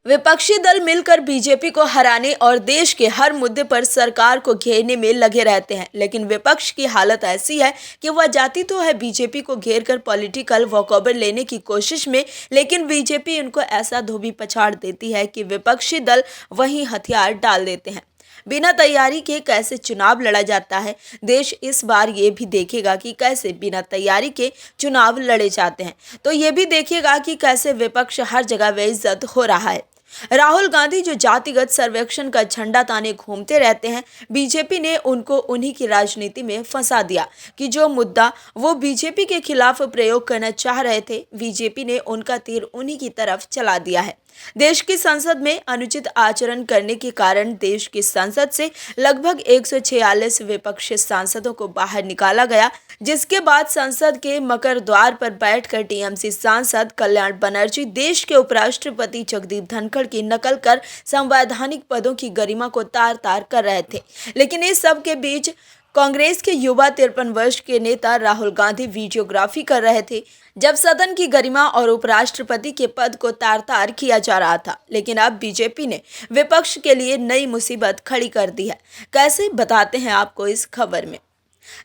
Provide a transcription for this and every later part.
विपक्षी दल मिलकर बीजेपी को हराने और देश के हर मुद्दे पर सरकार को घेरने में लगे रहते हैं, लेकिन विपक्ष की हालत ऐसी है कि वह जाती तो है बीजेपी को घेरकर पॉलिटिकल वॉकओवर लेने की कोशिश में, लेकिन बीजेपी उनको ऐसा धोबी पछाड़ देती है कि विपक्षी दल वही हथियार डाल देते हैं। बिना तैयारी के कैसे चुनाव लड़ा जाता है, देश इस बार ये भी देखेगा कि कैसे बिना तैयारी के चुनाव लड़े जाते हैं, तो ये भी देखेगा कि कैसे विपक्ष हर जगह बेइज्जत हो रहा है। राहुल गांधी जो जातिगत सर्वेक्षण का झंडा ताने घूमते रहते हैं, बीजेपी ने उनको उन्हीं की राजनीति में फंसा दिया कि जो मुद्दा वो बीजेपी के खिलाफ प्रयोग करना चाह रहे थे, बीजेपी ने उनका तीर उन्हीं की तरफ चला दिया है। देश की संसद में अनुचित आचरण करने के कारण देश की संसद से लगभग 146 विपक्षी सांसदों को बाहर निकाला गया, जिसके बाद संसद के मकर द्वार पर बैठकर टीएमसी सांसद कल्याण बनर्जी देश के उपराष्ट्रपति जगदीप धनखड़ की नकल कर संवैधानिक पदों की गरिमा को तार तार कर रहे थे। लेकिन इस सब के बीच कांग्रेस के युवा 53 वर्ष के नेता राहुल गांधी वीडियोग्राफी कर रहे थे, जब सदन की गरिमा और उपराष्ट्रपति के पद को तार तार किया जा रहा था। लेकिन अब बीजेपी ने विपक्ष के लिए नई मुसीबत खड़ी कर दी है। कैसे, बताते हैं आपको इस खबर में।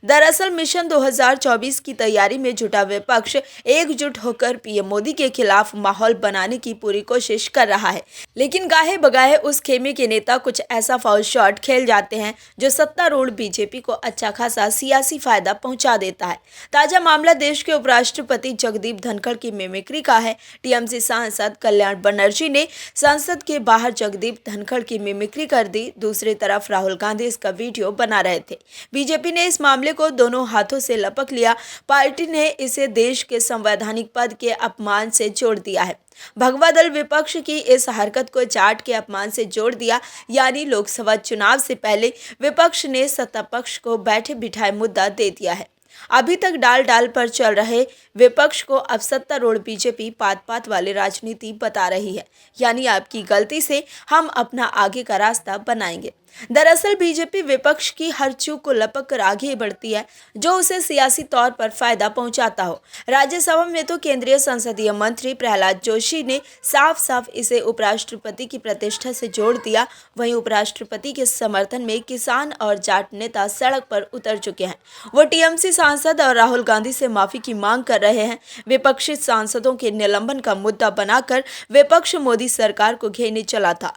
दरअसल मिशन 2024 की तैयारी में जुटा विपक्ष एकजुट होकर पीएम मोदी के खिलाफ माहौल बनाने की पूरी कोशिश कर रहा है, लेकिन गाहे बगाहे उस खेमे के नेता कुछ ऐसा फाउल शॉट खेल जाते हैं जो सत्तारूढ़ बीजेपी को अच्छा खासा सियासी फायदा पहुंचा देता है। ताजा मामला देश के उपराष्ट्रपति जगदीप धनखड़ की मिमिक्री का है। टीएमसी सांसद कल्याण बनर्जी ने संसद के बाहर जगदीप धनखड़ की मिमिक्री कर दी। दूसरी तरफ राहुल गांधी इसका वीडियो बना रहे थे। बीजेपी ने इस मामले को दोनों हाथों से लपक लिया। पार्टी ने इसे देश के संवैधानिक पद के अपमान से जोड़ दिया है। भगवा दल विपक्ष की इस हरकत को जाट के अपमान से जोड़ दिया, यानी लोकसभा चुनाव से पहले विपक्ष ने सत्ता पक्ष को बैठे बिठाए मुद्दा दे दिया है। अभी तक डाल डाल पर चल रहे विपक्ष को अब सत्तारूढ़ बीजेपी पात पात वाली राजनीति बता रही है, यानी आपकी गलती से हम अपना आगे का रास्ता बनाएंगे। दरअसल बीजेपी विपक्ष की हर चूक को लपक कर आगे बढ़ती है जो उसे सियासी तौर पर फायदा पहुंचाता हो। राज्यसभा में तो केंद्रीय संसदीय मंत्री प्रहलाद जोशी ने साफ साफ इसे उपराष्ट्रपति की प्रतिष्ठा से जोड़ दिया। वहीं उपराष्ट्रपति के समर्थन में किसान और जाट नेता सड़क पर उतर चुके हैं। वो टीएमसी सांसद और राहुल गांधी से माफी की मांग कर रहे हैं। विपक्षी सांसदों के निलंबन का मुद्दा बनाकर विपक्ष मोदी सरकार को घेरने चला था,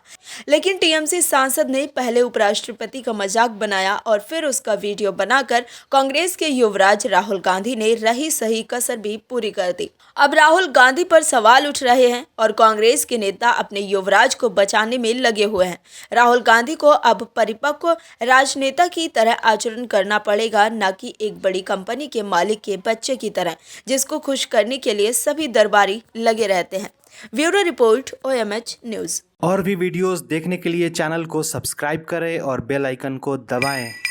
लेकिन टीएमसी सांसद ने पहले उपराष्ट्रपति का मजाक बनाया और फिर उसका वीडियो बनाकर कांग्रेस के युवराज राहुल गांधी ने रही सही कसर भी पूरी कर दी। अब राहुल गांधी पर सवाल उठ रहे हैं और कांग्रेस के नेता अपने युवराज को बचाने में लगे हुए हैं। राहुल गांधी को अब परिपक्व राजनेता की तरह आचरण करना पड़ेगा, न कि एक बड़ी कंपनी के मालिक के बच्चे की तरह, जिसको खुश करने के लिए सभी दरबारी लगे रहते हैं। Bureau report, OMH news. और भी वीडियोस देखने के लिए चैनल को सब्सक्राइब करें और बेल आइकन को दबाएं।